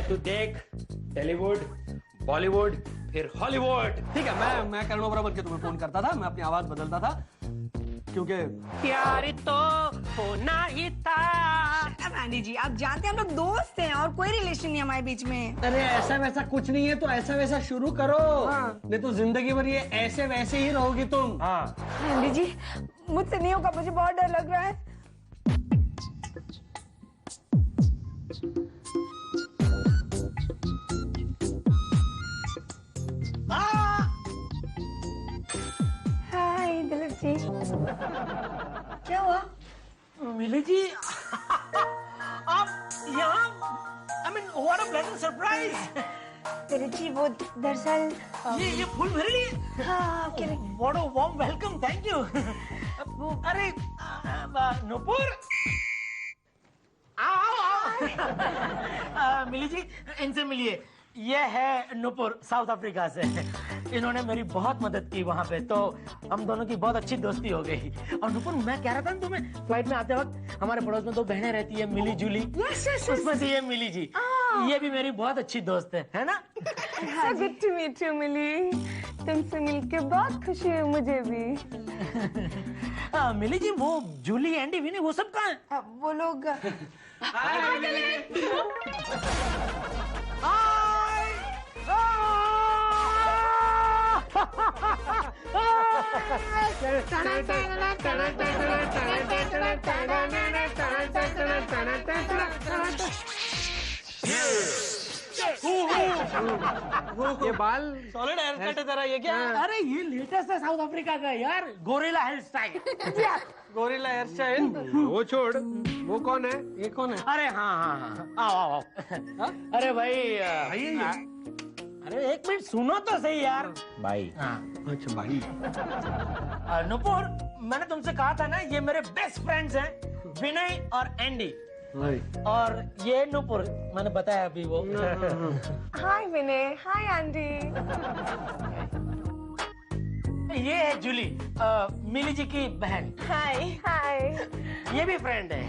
तू देख टॉलीवुड, बॉलीवुड, फिर हॉलीवुड। ठीक है, मैं करणों बराबर के तुम्हें फोन करता था, मैं अपनी आवाज बदलता था क्योंकि प्यार तो होना ही था। आंटी जी, आप जानते हैं हम लोग दोस्त हैं और कोई रिलेशन नहीं हमारे बीच में। अरे ऐसा वैसा कुछ नहीं है, तो ऐसा वैसा शुरू करो। हाँ। नहीं तो जिंदगी भर ये ऐसे वैसे ही रहोगी तुम। हाँ आंटी जी, मुझसे नहीं होगा, मुझे बहुत डर लग रहा है। हाय दिलीप जी। क्या हुआ? मिली जी आप यहाँ, I mean what a pleasant surprise। Dilip ji वो दरअसल ये फूल मेरे लिए। हाँ आपके लिए। What a warm welcome, thank you। अरे नूपुर, आओ। मिली जी इनसे मिलिए, ये है नूपुर साउथ अफ्रीका से। इन्होंने मेरी बहुत मदद की वहाँ पे, तो हम दोनों की बहुत अच्छी दोस्ती हो गई। और नूपुर मैं कह रहा था ना तुम्हें, फ्लाइट में आते वक्त हमारे पड़ोस में 2 बहनें रहती है, मिली जूली। उसमें से ये मिली जी, ये भी मेरी बहुत अच्छी दोस्त है ना? So good to meet you, मिली। तुमसे मिलके बहुत खुशी हुई मुझे भी। मिली जी वो जूली, एंडी, विनी वो सब कहाँ हैं? वो लोग ये बाल सॉलिड हेयर कट है तेरा, ये क्या? अरे ये लेटेस्ट है साउथ अफ्रीका का यार, gorilla hair style. Gorilla hair style. वो छोड़, वो कौन है? ये कौन है? अरे हाँ, आओ। अरे भाई अरे एक मिनट सुनो तो सही यार भाई। अच्छा भाई। नूपुर, मैंने तुमसे कहा था ना, ये मेरे बेस्ट फ्रेंड्स हैं, विनय और एंडी। और ये नूपुर, मैंने बताया अभी वो। हाय विनय, हाय आंटी। ये है जूली, मिली जी की बहन। हाय हाय। ये भी फ्रेंड है।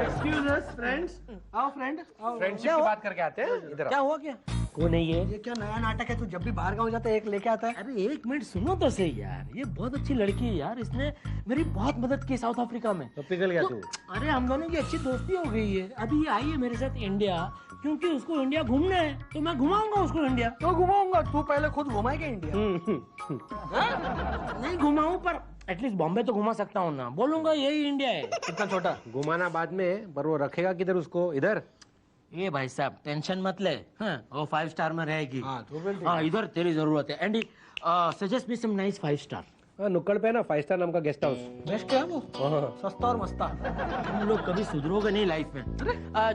Excuse us friends. आओ फ्रेंड, फ्रेंडशिप की बात करके आते हैं इधर। क्या हुआ? क्या कौन है ये क्या नया नाटक है? तू जब भी बाहर गाँव जाता है एक लेके आता है। अरे एक मिनट सुनो तो सही यार, ये बहुत अच्छी लड़की है यार, इसने मेरी बहुत मदद की साउथ अफ्रीका में। तो पिघल गया तू? अरे हम दोनों की अच्छी दोस्ती हो गई है। अभी ये आई है मेरे साथ इंडिया, क्योंकि उसको इंडिया घूमना है, तो मैं घुमाऊंगा उसको इंडिया। तो घुमाऊंगा, तू पहले खुद घुमाएगा इंडिया। नहीं घुमाऊं, पर एटलीस्ट बॉम्बे तो घुमा सकता हूँ ना, बोलूंगा यही इंडिया है। कितना छोटा? घुमाना बाद में, पर वो रखेगा किधर उसको? इधर। ये भाई साहब टेंशन मत ले, हाँ वो 5 स्टार में रहेगी। हाँ, इधर तेरी जरूरत है। Andy suggest me some nice 5 star. नुक्कड़ पे ना 5 स्टार नाम का गेस्ट हाउस। बेस्ट है वो, सस्ता और मस्ता। तुम लोग कभी सुधरोगे नहीं लाइफ में।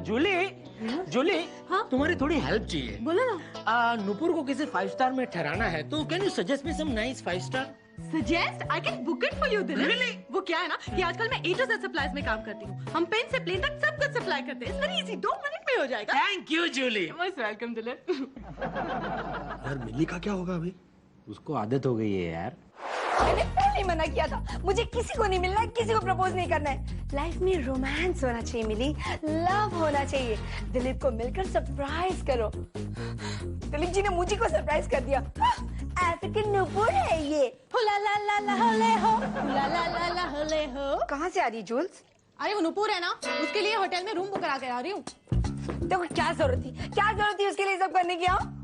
जूली, हाँ? तुम्हारी थोड़ी हेल्प चाहिए। बोलो ना। नूपुर को किसी 5 स्टार में ठहराना है, तो can you suggest me some nice 5 star? Suggest? I can book it for you, Dilip. Really? वो क्या है ना कि आजकल मैं A to Z सप्लाईज में काम करती हूँ। हम पेन से प्लेन तक सब कुछ सप्लाई करते हैं। It's very easy, 2 मिनट में हो जाएगा। Thank you Julie. Most welcome, Dilip. यार मिली का क्या होगा अभी? उसको आदत हो गई है यार। मैंने पहले ही मना किया था, मुझे किसी को नहीं मिलना है, किसी को प्रपोज नहीं करना है। लाइफ में रोमांस होना चाहिए मिली, लव होना चाहिए। दिलीप को मिलकर सरप्राइज करो। दिलीप जी ने मुझे को सरप्राइज कर दिया। अफ्रीकन नूपुर है ये। हुला ला ला ला होले हो, हुला ला ला ला होले हो। कहाँ से आ रही जूल्स? अरे वो नूपुर है ना, उसके लिए होटल में रूम बुक करा के आ रही हूँ। देखो क्या जरूरत थी उसके लिए सब करने की? हाँ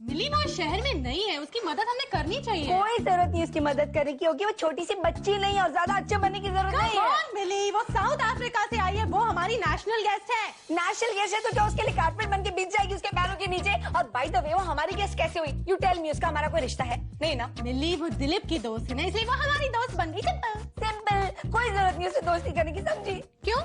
मिली वो शहर में नहीं है, उसकी मदद हमें करनी चाहिए। कोई जरूरत नहीं उसकी मदद करने की, होगी वो छोटी सी बच्ची नहीं और ज्यादा अच्छे बनने की जरूरत नहीं है। कौन मिली? वो साउथ अफ्रीका से आई है, वो हमारी नेशनल गेस्ट है। नेशनल गेस्ट है तो क्या उसके लिए कारपेट बन के बिछ जाएगी उसके पैरों के नीचे? और बाय द वे वो हमारी गेस्ट कैसे हुई? यू टेल मी, उसका हमारा कोई रिश्ता है? नहीं ना। मिली वो दिलीप की दोस्त है ना, इसलिए वो हमारी दोस्त बन गई। सिंपल, कोई जरूरत नहीं उसे दोस्ती करने की, समझी? क्यों?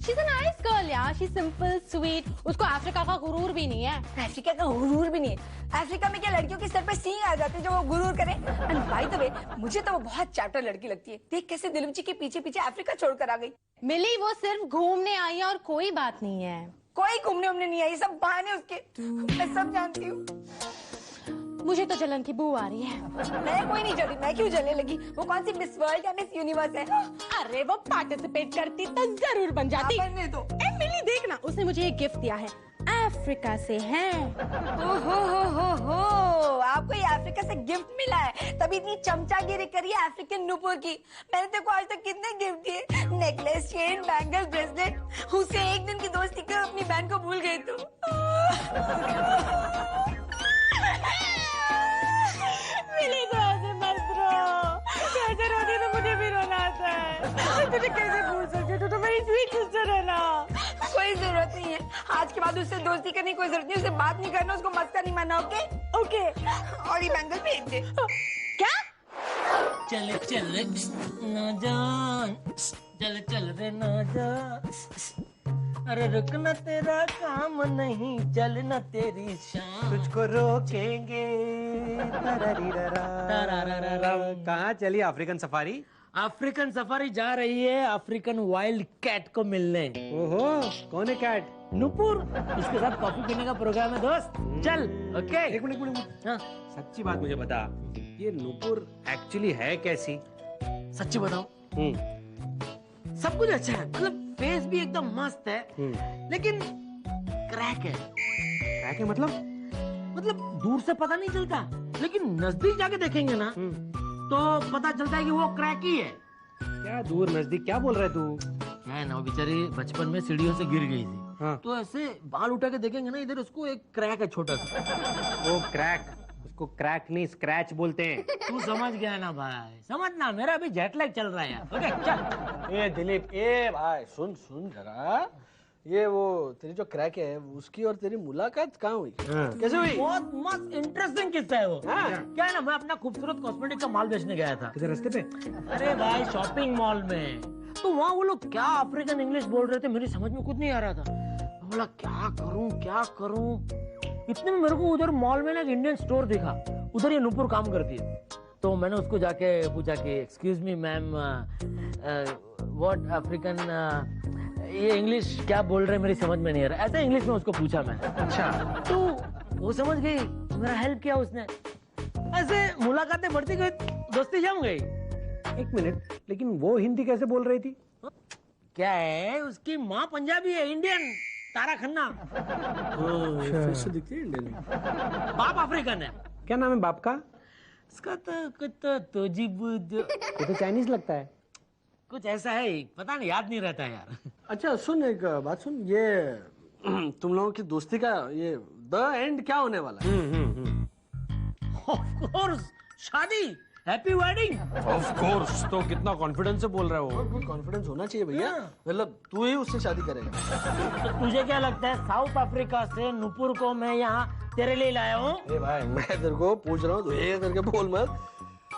She's a nice girl यार, she's simple, sweet. उसको अफ्रीका का गुरूर भी नहीं है। अफ्रीका का गुरूर भी नहीं है? अफ्रीका में क्या लड़कियों के सर पे सींग आ जाते हैं जो वो गुरूर करे? एंड बाय द वे मुझे तो वो बहुत चैप्टर लड़की लगती है। देख कैसे दिलीप जी के पीछे पीछे अफ्रीका छोड़कर आ गई। मिली वो सिर्फ घूमने आई है और कोई बात नहीं है। कोई घूमने उमने नहीं आई, सब बहाने उसके। मैं सब जानती हूँ। मुझे तो जलन की बू आ रही है। मैं कोई नहीं जली, मैं क्यों जलने लगी? वो कौन सी मिस वर्ल्ड या मिस यूनिवर्स है? अरे वो पार्टिसिपेट करती तो जरूर बन जाती। बनने दो। ए मिली देखना, उसने मुझे एक गिफ्ट दिया है, अफ्रीका से हैं। हो आपको ये अफ्रीका से गिफ्ट मिला है, तभी इतनी चमचागिरी करी है अफ्रीकन नुपुर की। मैंने तेरे को आज तक कितने गिफ्ट दिए, नेकलेस, चेन, बैंगल, ब्रेसलेट। उससे एक दिन की दोस्ती कर अपनी बहन को भूल गई तू। मिली तो ऐसे मत रो, ऐसे रोती तो मुझे भी रोना आता है। तुझे कैसे भूल सकती, तू तो मेरी स्वीट सिस्टर है ना। कोई जरूरत नहीं है, आज के बाद उससे दोस्ती करने की कोई जरूरत नहीं, उससे बात नहीं करना, उसको मस्का नहीं मानना। Okay okay. और ये बैंगल फेंक दे। क्या? चल चल ना जान, चल चल रे ना जान, अरे रुकना तेरा काम नहीं, चलना तेरी शान। तुझको रोकेंगे। कहाँ चली अफ्रीकन सफारी? अफ्रीकन सफारी जा रही है अफ्रीकन वाइल्ड कैट को मिलने। ओहो, कौन है कैट? नुपुर, उसके साथ कॉफी पीने का प्रोग्राम है दोस्त। चल। ओके। एक मिनट। हाँ, सच्ची बात मुझे बता, ये नुपुर एक्चुअली है कैसी? सच्ची बताओ। सब कुछ अच्छा है, मतलब फेस भी एकदम मस्त है, लेकिन क्रैक है। क्रैक है मतलब दूर से पता नहीं चलता, लेकिन नजदीक जाके देखेंगे ना तो पता चलता है कि वो क्रैक ही है। क्या दूर नजदीक क्या बोल रहे तू? क्या है ना, वो बेचारी बचपन में सीढ़ियों से गिर गई थी। हाँ। तो ऐसे बाल उठा के देखेंगे ना, इधर उसको एक क्रैक है छोटा सा। वो क्रैक, उसको क्रैक नहीं स्क्रैच बोलते हैं। तू समझ गया ना भाई, समझना, मेरा अभी जेट लैग चल रहा है यार। ओके चल। ए दिलीप, ए भाई सुन जरा, ये वो तेरी जो क्रैक है उसकी और तेरी मुलाकात कहाँ हुई? कैसे हुई? बहुत मस्त इंटरेस्टिंग किस्सा है वो। क्या है ना, मैं अपना खूबसूरत कॉस्मेटिक का माल बेचने गया था। किधर रास्ते पे? अरे भाई शॉपिंग मॉल में, तो वहाँ वो लोग क्या अफ्रीकन इंग्लिश बोल रहे थे, मेरी समझ में कुछ नहीं आ रहा था। मैं बोला क्या करूं। इतने में मेरे को उधर मॉल में ना एक इंडियन स्टोर दिखा, उधर ये नुपुर काम करती है। तो मैंने उसको जाके पूछा कि excuse me ma'am, what African, ये इंग्लिश क्या बोल रहे हैं मेरी समझ में नहीं आ रहा। ऐसे इंग्लिश में उसको पूछा मैंने। अच्छा। तो वो समझ गई, मेरा हेल्प किया उसने। ऐसे मुलाकातें बढ़ती गई, दोस्ती जम गई। एक मिनट, लेकिन वो हिंदी कैसे बोल रही थी? क्या है, उसकी माँ पंजाबी है, इंडियन, तारा खन्ना। कैसे दिखती है इंडियन? बाप अफ्रीकन है। क्या नाम है बाप का? इसका तो कुछ तो ये तो चाइनीज लगता है। कुछ ऐसा है, पता नहीं, याद नहीं रहता यार। अच्छा सुन, एक बात सुन, ये तुम लोगों की दोस्ती का ये द एंड क्या होने वाला है? ऑफ कोर्स शादी, हैप्पी वेडिंग। Of course. तो कितना कॉन्फिडेंस से बोल रहे हो? कॉन्फिडेंस होना चाहिए भैया, मतलब तू ही उससे शादी करेगा। तो तुझे क्या लगता है, साउथ अफ्रीका से नुपुर को मैं यहाँ तेरे लिए लाया हूँ? ए भाई, मैं तेरे को पूछ रहा हूँ, तो ये करके बोल मत।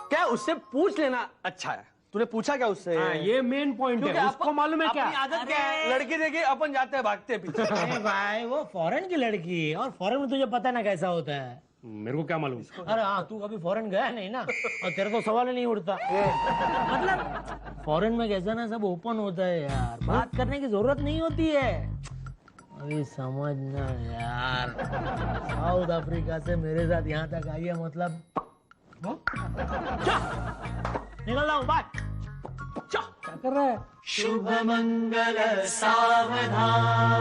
क्या उससे पूछ लेना अच्छा है? तूने पूछा क्या उससे? ये मेन पॉइंट है, उसको मालूम है क्या? अपनी आदत क्या है, लड़की देखी अपन जाते हैं भागते पीछे। अरे भाई वो फॉरेन की लड़की है, और फॉरेन में तुझे पता ना कैसा होता है। मेरे को क्या मालूम? अरे हाँ, तू कभी फॉरेन गया नहीं ना, और तेरे को सवाल ही नहीं उठता। मतलब फॉरेन में कैसा ना, सब ओपन होता है यार, बात करने की जरूरत नहीं होती है। अभी समझना यार, साउथ अफ्रीका से मेरे साथ यहाँ तक आई है, मतलब निकल रहा हूँ, बाय। क्या कर रहा है? शुभ मंगल सावधान,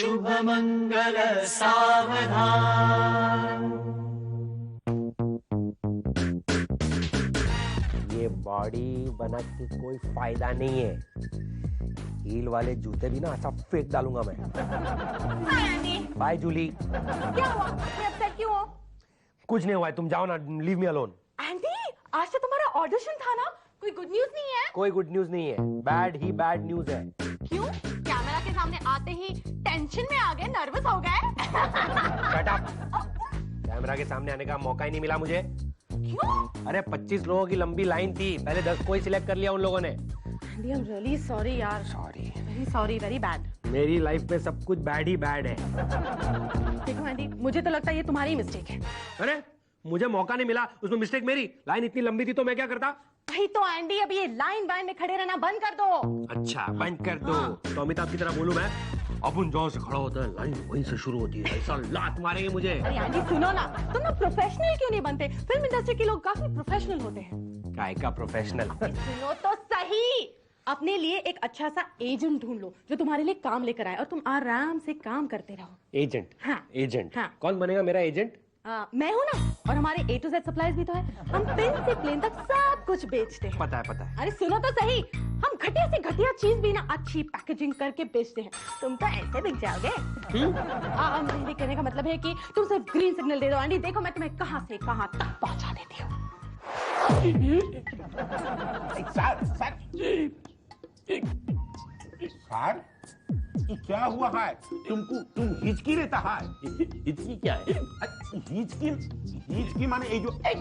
शुभ मंगल सावधान। ये बॉडी बना के कोई फायदा नहीं है। हील वाले जूते भी ना सब फेंक डालूंगा मैं। बाय जूली। क्या हुआ, मैं अपसेट क्यों हूँ? कुछ नहीं हुआ है, तुम जाओ ना, लीव मी अलोन। आंटी, आज तो तुम्हारा ऑडिशन था ना, कोई गुड न्यूज नहीं है? कोई गुड न्यूज नहीं है, बैड ही बैड न्यूज है। क्यों? कैमरा के सामने आते ही टेंशन में आ गए, नर्वस हो गए? Shut up. कैमरा के सामने आने का मौका ही नहीं मिला मुझे। क्यों? अरे 25 लोगों की लंबी लाइन थी, पहले 10 को ही सिलेक्ट कर लिया उन लोगों ने। Aunty, I am really sorry यार। Sorry. Very sorry, very bad. मेरी लाइफ में सब कुछ बैड ही बैड है। देखो आंटी, मुझे तो लगता है ये तुम्हारी मिस्टेक है। अरे मुझे मौका नहीं मिला, उसमें मिस्टेक मेरी। लाइन इतनी लंबी थी तो मैं क्या करता? वही तो आंटी, अभी ये लाइन वाइन में खड़े रहना बंद कर दो। अच्छा बंद कर दो। तो अमिताभ की तरह बोलूं मैं? अपन जहाँ से खड़ा होता है लाइन वहीं से शुरू होती है, ऐसा लात मारेंगे मुझे। अरे आंटी सुनो ना, तुम ना प्रोफेशनल क्यों नहीं बनते? फिल्म इंडस्ट्री के लोग काफी प्रोफेशनल होते हैं। काय का प्रोफेशनल? सुनो तो सही, अपने लिए एक अच्छा सा एजेंट ढूंढ लो जो तुम्हारे लिए काम लेकर आए और तुम आराम से काम करते रहो। एजेंट? हाँ। एजेंट? हाँ। कौन बनेगा मेरा एजेंट? मैं हूँ ना, और हमारे A to Z सप्लाईज भी तो है। हम पेन से प्लेन तक सब कुछ बेचते हैं। पता है, पता है। अरे सुनो तो सही, हम घटिया से घटिया चीज भी ना अच्छी पैकेजिंग करके बेचते हैं। तुम तो ऐसे बिक जाओगे। मेरे कहने का मतलब है कि तुम सिर्फ ग्रीन सिग्नल दे दो आंटी, देखो मैं तुम्हें कहाँ से कहाँ तक पहुँचा देती हूँ। सर, ये क्या हुआ है? तुम हिचकी रहता है? हिचकी क्या है? हिचकी माने ये जो ये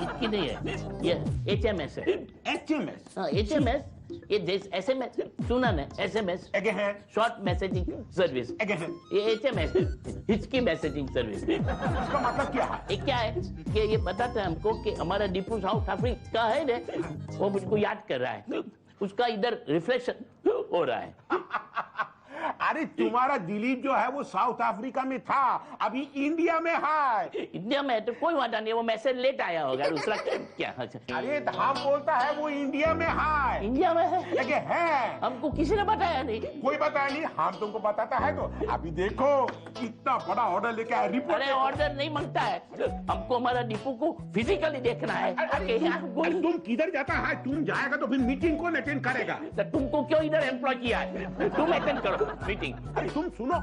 हिचकी नहीं है, ये HMS है। HMS? हाँ, HMS, ये जैसे SMS सुना ना, SMS शॉर्ट मैसेजिंग सर्विस, ये HMS हिचकी मैसेजिंग सर्विस। इसका मतलब क्या है? ये क्या है कि ये बताता है हमको कि हमारा डिपो साउथ अफ्रीका है ना, वो मुझको याद कर रहा है, उसका इधर रिफ्लेक्शन हो रहा है। अरे तुम्हारा दिलीप जो है वो साउथ अफ्रीका में था, अभी इंडिया में है। इंडिया में तो कोई वादा नहीं, वो मैसेज लेट आया होगा दूसरा क्या। अरे हम बोलता है वो इंडिया में है। इंडिया में है? लगे है, हमको किसी ने बताया नहीं। कोई बताया नहीं, हम तुमको बताता है तो। अभी देखो कितना बड़ा ऑर्डर लेके आया रिपोर्ट। अरे ऑर्डर नहीं मांगता है, हमको हमारा डिपो को फिजिकली देखना है। अरे तुम किधर जाता है? तुम जाएगा तो फिर मीटिंग कौन अटेंड करेगा? तुमको क्यों इधर एम्प्लॉय किया है? तुम अटेंड करो मीटिंग। अरे तुम सुनो,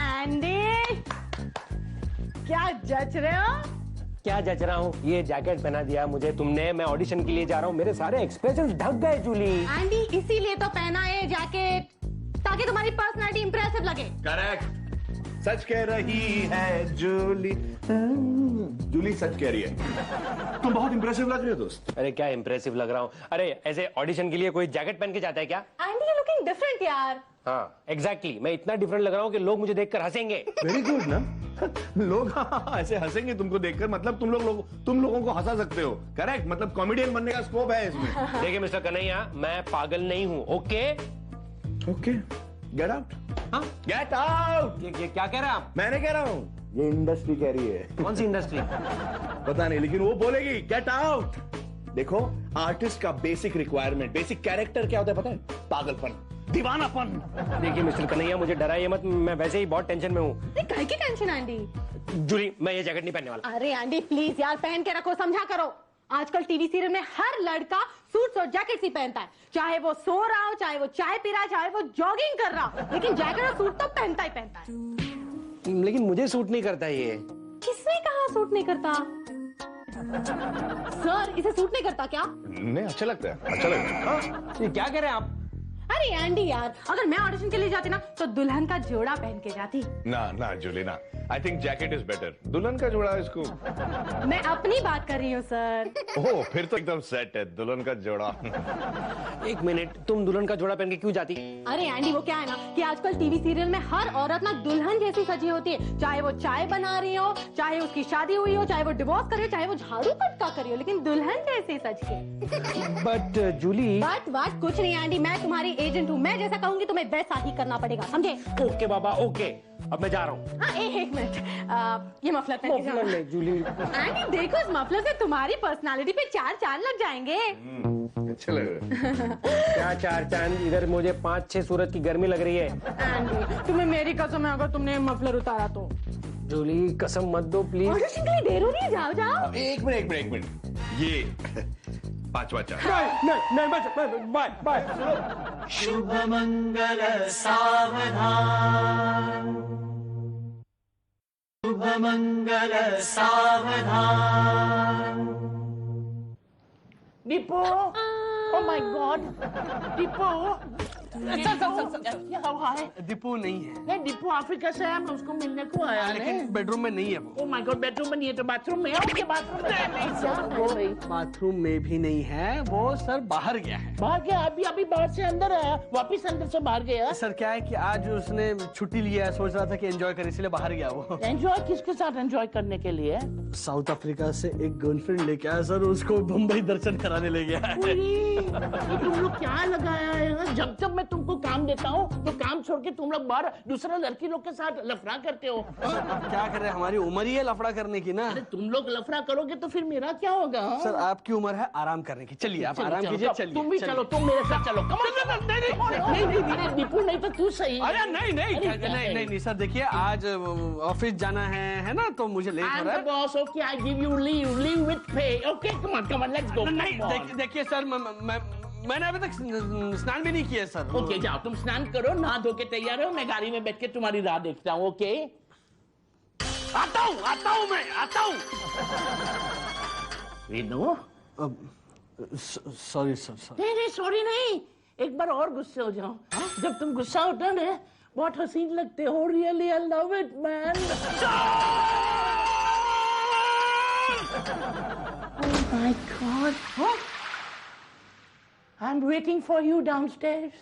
एंडी, क्या जच रहे हो? क्या जच रहा हूँ? ये जैकेट पहना दिया मुझे तुमने, मैं ऑडिशन के लिए जा रहा हूँ, मेरे सारे एक्सप्रेशन ढक गए जूली। एंडी, इसीलिए तो पहना है जैकेट, ताकि तुम्हारी पर्सनालिटी इंप्रेसिव लगे। करेक्ट, सच कह रही है जूली। जूली सच कह रही है। तुम बहुत इंप्रेसिव लग रहे हो दोस्त। अरे क्या इंप्रेसिव लग रहा हूँ? अरे ऐसे ऑडिशन के लिए कोई जैकेट पहन के जाता है क्या? एंडी, यू लुकिंग डिफरेंट यार। हाँ एग्जैक्टली, मैं इतना डिफरेंट लग रहा हूँ कि लोग मुझे देखकर हंसेंगे। वेरी गुड ना। लोग ऐसे हंसेंगे तुमको देखकर, मतलब तुम लोगों को हंसा सकते हो। करेक्ट, मतलब कॉमेडियन बनने का स्कोप है इसमें। देखिए मिस्टर कन्हैया, मैं पागल नहीं हूँ। Okay okay, get out. हाँ गेट आउट। ये क्या कह रहे हैं आप? मैंने कह रहा हूँ, ये इंडस्ट्री कह रही है। कौन सी इंडस्ट्री? पता नहीं, लेकिन वो बोलेगी गेट आउट। देखो, आर्टिस्ट का बेसिक रिक्वायरमेंट, बेसिक कैरेक्टर क्या होता है पता है? पागलपन, दीवानापन। देखिए मिस्टर कन्हैया, मुझे डराइए मत, मैं वैसे ही बहुत टेंशन में हूँ। काहे की टेंशन एंडी? जूली, मैं ये जैकेट नहीं पहनने वाला। अरे एंडी प्लीज यार, पहन के रखो, समझा करो। आजकल टीवी सीरियल में हर लड़का सूट्स और जैकेट ही पहनता है, चाहे वो सो रहा हो, चाहे वो चाय पी रहा, चाहे वो जॉगिंग कर रहा हो, लेकिन जैकेट और सूट तो पहनता ही पहनता है। लेकिन मुझे सूट नहीं करता ये। किसने कहा सूट नहीं करता? सर, इसे सूट नहीं करता क्या? नहीं, अच्छा लगता है, अच्छा लगता है। हाँ? ये क्या कह रहे हैं आप? अरे एंडी यार, अगर मैं ऑडिशन के लिए जाती ना तो दुल्हन का जोड़ा पहन के जाती। ना जूली ना, I think jacket is better. दुल्हन का जोड़ा इसको। मैं अपनी बात कर रही हूँ सर। ओह, फिर तो एकदम सेट है, दुल्हन का जोड़ा। एक मिनट, तुम दुल्हन का जोड़ा पहन के क्यों जाती? अरे एंडी, वो क्या है ना कि आजकल टीवी सीरियल में हर औरत ना दुल्हन जैसी सजी होती है, चाहे वो चाय बना रही हो, चाहे उसकी शादी हुई हो, चाहे वो डिवोर्स करे, चाहे वो झाड़ू पटका करी हो, लेकिन दुल्हन जैसी सज के। बट जूली। बट कुछ नहीं एंडी, मैं तुम्हारी एजेंट हूँ, मैं जैसा कहूंगी तुम्हें वैसा ही करना पड़ेगा, समझे? ओके बाबा, ओके, अब मैं जा रहा हूँ। हाँ, एक मिनट, ये मफलर पहन के जाओ। नहीं जूली। एंडी देखो, इस मफलर से तुम्हारी पर्सनालिटी पे 4 चांद लग जाएंगे। अच्छा लग रहा है। क्या 4 चांद? इधर मुझे 5-6 सूरज की गर्मी लग रही है। एंडी, तुम्हें मेरी कसम है, अगर तुमने मफलर उतारा तो। जूली कसम मत दो प्लीज। ऑडिशन के लिए देर हो रही है, जाओ जाओ। एक मिनट, ये 5वां चांद। नहीं, बाय। शुभ मंगल सावधान, शुभ मंगल सावधान। Depot, oh my God, depot. Deepu नहीं है, नहीं, डिपो अफ्रीका से आया, मैं उसको मिलने को आया। लेकिन बेडरूम में नहीं है वो। Oh my God, बेडरूम में नहीं है तो बाथरूम में है? ओके, बाथरूम में। बाथरूम में भी नहीं है वो सर, बाहर गया है। बाहर गया? अभी बाहर से अंदर आया, वापिस अंदर से बाहर गया। सर क्या है कि आज उसने छुट्टी लिया है, सोच रहा था कि एंजॉय करे, इसलिए बाहर गया वो। एंजॉय किसके साथ एंजॉय करने के लिए? साउथ अफ्रीका से एक गर्लफ्रेंड लेके आया सर, उसको बम्बई दर्शन कराने ले गया है। ये तुम लोग क्या लगाया है? जब मैं तुमको काम देता हूँ तो काम छोड़ के तुम लोग बाहर दूसरा लड़की लोग के साथ लफड़ा करते हो। अब क्या करें, हमारी उम्र ही है लफड़ा करने की ना। अरे तुम लोग लफड़ा करोगे तो फिर मेरा क्या होगा? सर आपकी उम्र है आराम करने की, चलिए आप आराम कीजिए, चलिए। तुम भी चलो, तुम मेरे साथ चलो। नहीं दीपू, नहीं तो तू सही। अरे नहीं सर, देखिए आज ऑफिस जाना है ना, तो मुझे लेट हो रहा है। Boss, okay, I give you leave with pay. Okay, come on let's go. नहीं देखिए सर, मैंने अभी तक स्नान भी नहीं किया सर। ओके, जाओ तुम स्नान करो, नहा धो के तैयार हो, मैं गाड़ी में बैठ के तुम्हारी राह देखता हूँ। ओके, आता हूँ मैं। Vinu, sorry sir. नहीं सॉरी नहीं, एक बार और गुस्से हो जाओ। जब तुम गुस्सा होता है ना, बहुत हसीन लगते हो। Really I love it man. Oh my God! I'm waiting for you downstairs.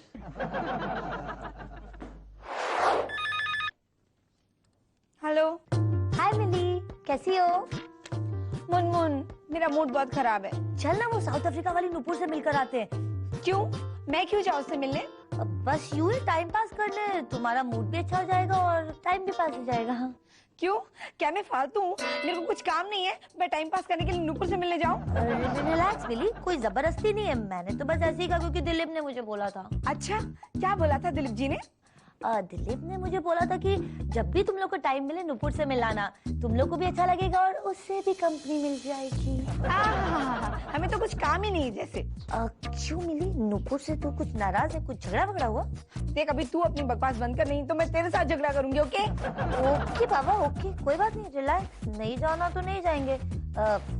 Hello, hi Mili, कैसी हो? मुनमुन, मेरा मूड बहुत खराब है। चल ना, वो साउथ अफ्रीका वाली नुपुर से मिलकर आते हैं। क्यों? मैं क्यों जाऊँ उससे मिलने? बस यूं ही टाइम पास करने, तुम्हारा मूड भी अच्छा हो जाएगा और टाइम भी पास हो जाएगा। क्यों? क्या मैं फालतू हूँ? मेरे को कुछ काम नहीं है, मैं टाइम पास करने के लिए नुपुर से मिलने जाऊँ? रिलैक्स मिली, कोई जबरदस्ती नहीं है। मैंने तो बस ऐसे ही कहा क्योंकि दिलीप ने मुझे बोला था। अच्छा, क्या बोला था दिलीप जी ने? दिलीप ने मुझे बोला था कि जब भी तुम लोग को टाइम मिले नुपुर से मिलाना, तुम लोग को भी अच्छा लगेगा और उससे भी कंपनी मिल जाएगी। हमें तो कुछ काम ही नहीं जैसे। क्यों मिली, नुपुर से तू कुछ नाराज है? कुछ झगड़ा वगड़ा हुआ? देख, अभी तू अपनी बकवास बंद कर, नहीं तो मैं तेरे साथ झगड़ा करूंगी। ओके ओके बाबा, ओके, कोई बात नहीं, रिलैक्स। नहीं जाना तो नहीं जाएंगे,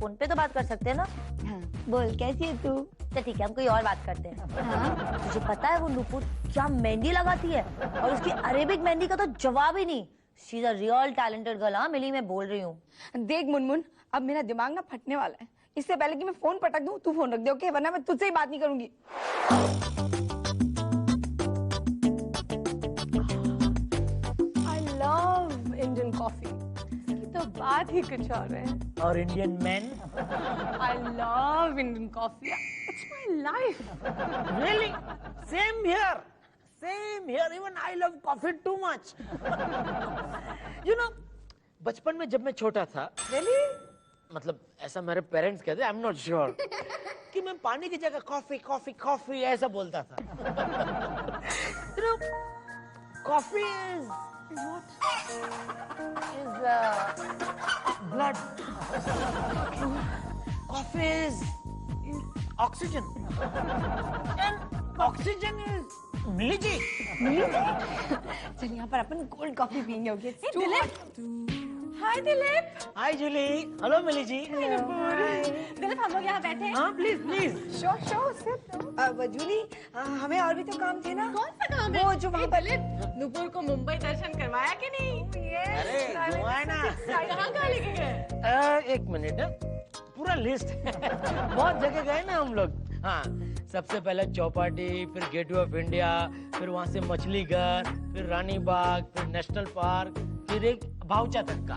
फोन पे तो बात कर सकते हैं ना। हाँ, बोल कैसी है तू? तो ठीक है, हम कोई और बात करते हैं। हाँ? तुझे पता है वो नुपुर क्या मेहंदी लगाती है, और उसकी अरेबिक मेहंदी का तो जवाब ही नहीं। She is a real talented girl. हाँ मिली, मैं बोल रही हूँ। देख मुनमुन, अब मेरा दिमाग ना फटने वाला है। इससे पहले कि मैं फोन पटक दूं, तू फोन रख दे, ओके? वरना मैं तुझसे ही बात नहीं करूंगी। आई लव इंडियन कॉफी, इसकी तो बात ही कुछ और है। और Indian man? I love Indian coffee. It's my life. Really? Same here. Same here. Even I love coffee too much. You know, बचपन में जब मैं छोटा था, Really? मतलब ऐसा मेरे पेरेंट्स कहते, I'm not sure, कि मैं पानी की जगह कॉफी कॉफी कॉफी ऐसा बोलता था। You know, coffee is what? Is blood. Coffee is oxygen. And oxygen is मिली जी। चल यहाँ पर अपन कोल्ड कॉफी पियेंगे, ओके? हाय दिलीप। हाय जूली। हेलो मिली जी। दिलीप, हम लोग यहाँ बैठे हैं। हाँ प्लीज प्लीज। श्योर। जूली, हमें और भी तो काम थे ना। कौन सा काम है? वो जो वहाँ पर नुपुर को मुंबई दर्शन करवाया कि नहीं? अरे वो है ना, कहाँ लेके गए? एक मिनट, पूरा लिस्ट है। बहुत जगह गए ना हम लोग। हाँ, सबसे पहले चौपाटी, फिर गेटवे ऑफ इंडिया, फिर वहाँ से मछली घर, फिर रानी बाग, फिर नेशनल पार्क, फिर एक भाऊचा धक्का,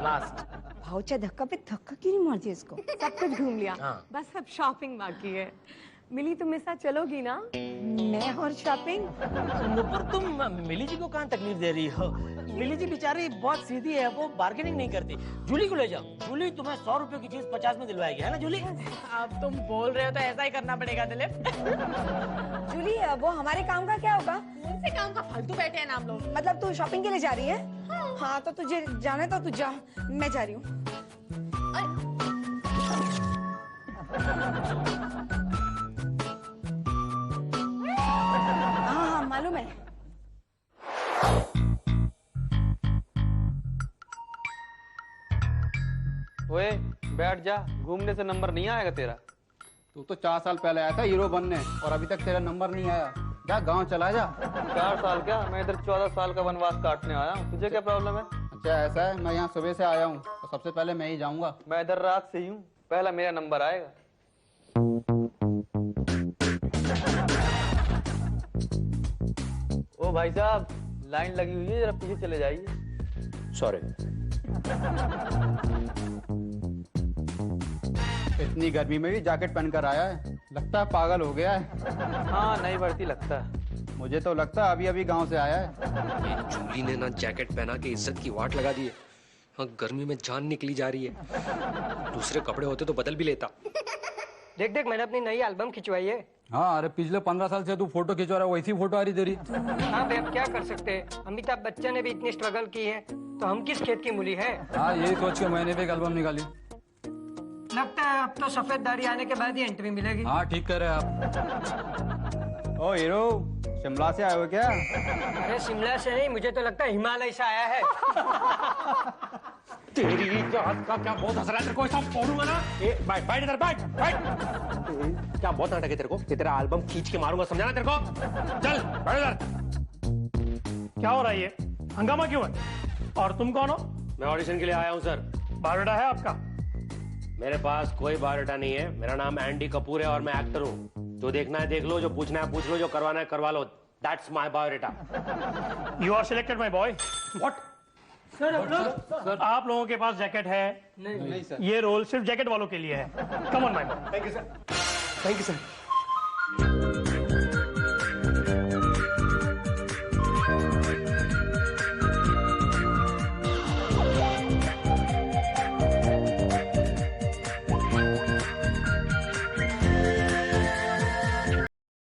लास्ट। भाऊचा धक्का पे धक्का क्यों नहीं मारती इसको? सब कुछ घूम लिया। हाँ। बस अब शॉपिंग बाकी है। मिली, तुम मेरे साथ चलोगी ना? मैं और शॉपिंग? नुपुर, तुम मिली जी को कहाँ तकलीफ दे रही हो? मिली जी बेचारी बहुत सीधी है, वो बार्गेनिंग नहीं करती। जूली को ले जाओ, जूली तुम्हें 100 रुपए की चीज 50 में दिलवाएगी, है ना जूली? अब तुम बोल रहे हो तो ऐसा ही करना पड़ेगा दिलीप। जूली, वो हमारे काम का क्या होगा? कौन से काम का फालतू बैठे हैं नाम लोग? मतलब तू शॉपिंग के लिए जा रही है? हाँ, तो तुझे जाना है तो तू जा, मैं जा रही हूँ। हाँ, मालूम है। ओए बैठ जा, घूमने से नंबर नहीं आएगा तेरा। तू तो 4 साल पहले आया था हीरो बनने और अभी तक तेरा नंबर नहीं आया। जा गांव चला जा। 4 साल क्या, मैं इधर 14 साल का वनवास काटने आया हूँ। तुझे क्या प्रॉब्लम है? अच्छा ऐसा है, मैं यहाँ सुबह से आया हूँ तो सबसे पहले मैं ही जाऊँगा। मैं इधर रात से ही हूँ, पहला मेरा नंबर आएगा। ओ भाई साहब, लाइन लगी हुई है, जरा पीछे चले जाइए। सॉरी। इतनी गर्मी में भी जैकेट पहनकर आया है, लगता है पागल हो गया है। हाँ नहीं बढ़ती लगता है। मुझे तो लगता है अभी अभी गांव से आया है। ये जूली ने ना जैकेट पहना के इज्जत की वाट लगा दी है। हाँ, गर्मी में जान निकली जा रही है। दूसरे कपड़े होते तो बदल भी लेता। देख देख, मैंने अपनी नई एल्बम खिंचवाई है। हाँ, अरे पिछले 15 साल से तू फोटो खिंचवा रहा है, वैसी फोटो आ रही तेरी। हाँ भाई, अब क्या कर सकते हैं, अमिताभ बच्चन ने भी इतनी स्ट्रगल की है, तो हम किस खेत की मूली है। हाँ, यही सोच के मैंने भी एक एल्बम निकाली। लगता है अब तो सफेद दाढ़ी आने के बाद ही एंट्री मिलेगी। हाँ, ठीक कह रहे हैं आप। ओ हीरो, शिमला से आए हो क्या? अरे शिमला से नहीं, मुझे तो लगता है हिमालय से आया है। तेरी जात का क्या बहुत हंस रहा है तेरे को, ऐसा फोड़ूंगा ना। बैठ बैठ इधर, बैठ बैठ। क्या बहुत नाटक है तेरे को कि तेरा एल्बम खींच के मारूंगा, समझा ना तेरे को। चल बैठ इधर। क्या हो रहा है ये? हंगामा क्यों है? और तुम कौन हो? मैं ऑडिशन के लिए आया हूँ सर। बायोडाटा है आपका? मेरे पास कोई बायोडाटा नहीं है। मेरा नाम एंडी कपूर है और मैं एक्टर हूँ। जो देखना है देख लो, जो पूछना है पूछ लो, जो करवाना है करवा लो। That's my biodata. You are selected my boy. What? Sir आप लोगों के पास जैकेट है? नहीं सर। ये रोल सिर्फ जैकेट वालों के लिए है। Come on my boy. Thank you sir. Thank you sir.